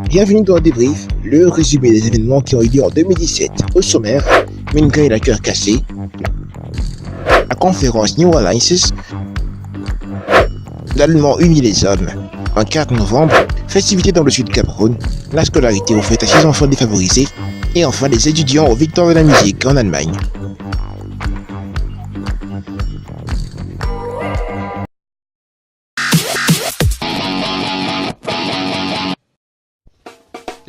Bienvenue dans Débrief, le résumé des événements qui ont eu lieu en 2017. Au sommaire, Minga et la cœur cassé, la conférence New Alliances, l'Allemand unit les hommes. En 4 novembre, festivités dans le sud Cameroun, la scolarité offerte à 6 enfants défavorisés, et enfin les étudiants aux victoires de la musique en Allemagne.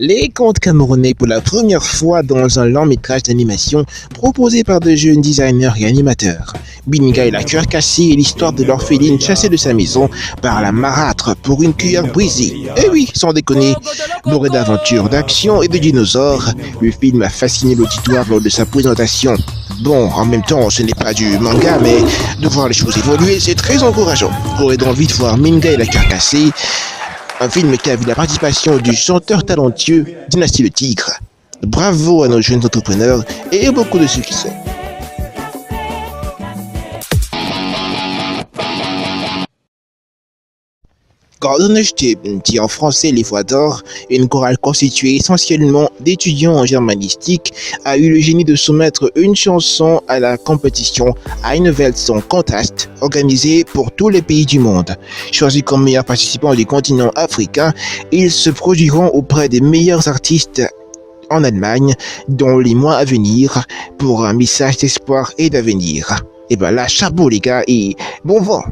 Les contes camerounais pour la première fois dans un long métrage d'animation proposé par de jeunes designers et animateurs. Binga et la cœur cassé est l'histoire de l'orpheline chassée de sa maison par la marâtre pour une cuillère brisée. Et oui, sans déconner, bourré d'aventures, d'action et de dinosaures, le film a fasciné l'auditoire lors de sa présentation. Bon, en même temps, ce n'est pas du manga, mais de voir les choses évoluer, c'est très encourageant. J'aurais donc envie de voir Minga et la cœur cassé, un film qui a vu la participation du chanteur talentueux Dynasty le Tigre. Bravo à nos jeunes entrepreneurs et beaucoup de succès. Golden Stippen, dit en français les Voix d'Or, une chorale constituée essentiellement d'étudiants en germanistique, a eu le génie de soumettre une chanson à la compétition Eine Song Contest, organisée pour tous les pays du monde. Choisis comme meilleurs participants du continent africain, ils se produiront auprès des meilleurs artistes en Allemagne dans les mois à venir pour un message d'espoir et d'avenir. Et ben là, chapeau les gars et bon vent!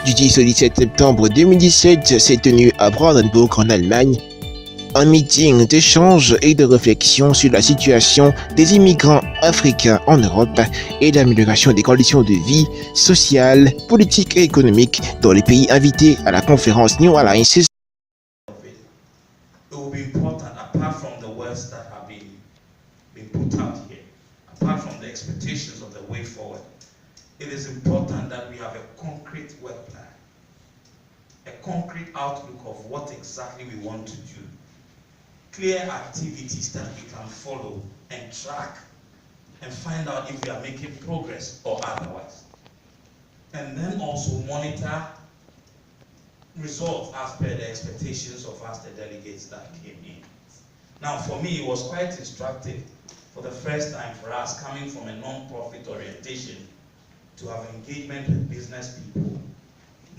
Du 10 au 17 septembre 2017 s'est tenu à Brandenburg en Allemagne un meeting d'échange et de réflexion sur la situation des immigrants africains en Europe et l'amélioration des conditions de vie sociales, politiques et économiques dans les pays invités à la conférence New Alliances. It will be important, apart from the words that have been put out here, apart from the expectations of the way forward, it is important that we have a concrete work plan, a concrete outlook of what exactly we want to do, clear activities that we can follow and track and find out if we are making progress or otherwise. And then also monitor results as per the expectations of us, the delegates that came in. Now, for me, it was quite instructive for the first time for us coming from a non-profit orientation to have engagement with business people,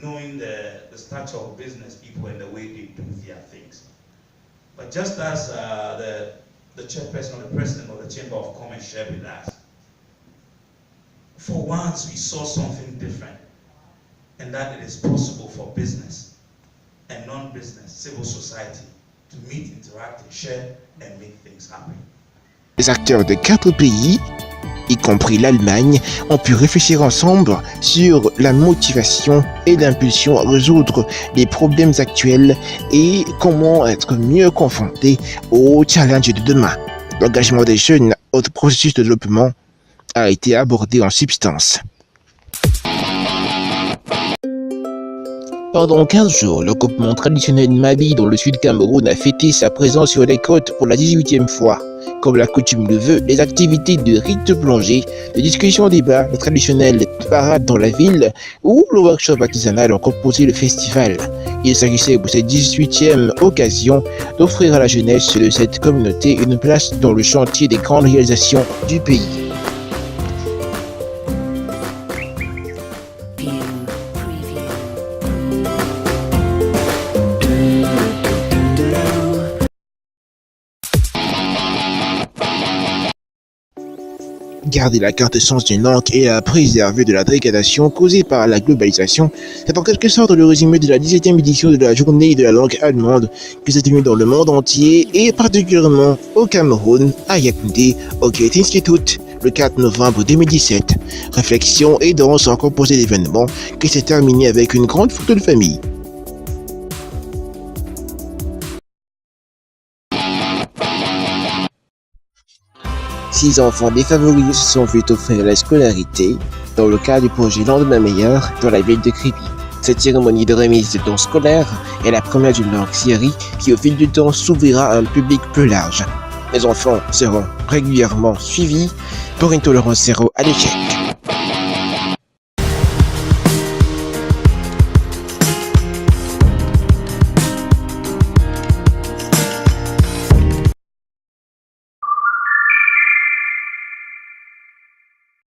knowing the stature of business people and the way they do their things. But just as the chairperson or the president of the Chamber of Commerce shared with us, for once we saw something different, and that it is possible for business and non-business, civil society, to meet, interact, and share, and make things happen. Les acteurs de 4 pays, y compris l'Allemagne, ont pu réfléchir ensemble sur la motivation et l'impulsion à résoudre les problèmes actuels et comment être mieux confronté aux challenges de demain. L'engagement des jeunes au processus de développement a été abordé en substance. Pendant 15 jours, le groupement traditionnel Mabi dans le sud Cameroun a fêté sa présence sur les côtes pour la 18e fois. Comme la coutume le veut, les activités de rite de plongée, de discussion débat, les traditionnelles parades dans la ville ou le workshop artisanal ont composé le festival. Il s'agissait pour cette 18e occasion d'offrir à la jeunesse de cette communauté une place dans le chantier des grandes réalisations du pays. Garder la quintessence d'une langue et la préserver de la dégradation causée par la globalisation, c'est en quelque sorte le résumé de la 17e édition de la journée de la langue allemande qui s'est tenue dans le monde entier et particulièrement au Cameroun, à Yaoundé, au Goethe Institut. le 4 novembre 2017. Réflexion et danse en composé d'événements qui s'est terminé avec une grande photo de famille. Six enfants défavorisés se sont vus offrir la scolarité dans le cadre du projet Lendemain meilleur dans la ville de Kribi. Cette cérémonie de remise de dons scolaires est la première d'une longue série qui au fil du temps s'ouvrira à un public plus large. Les enfants seront régulièrement suivis pour une tolérance zéro à l'échec.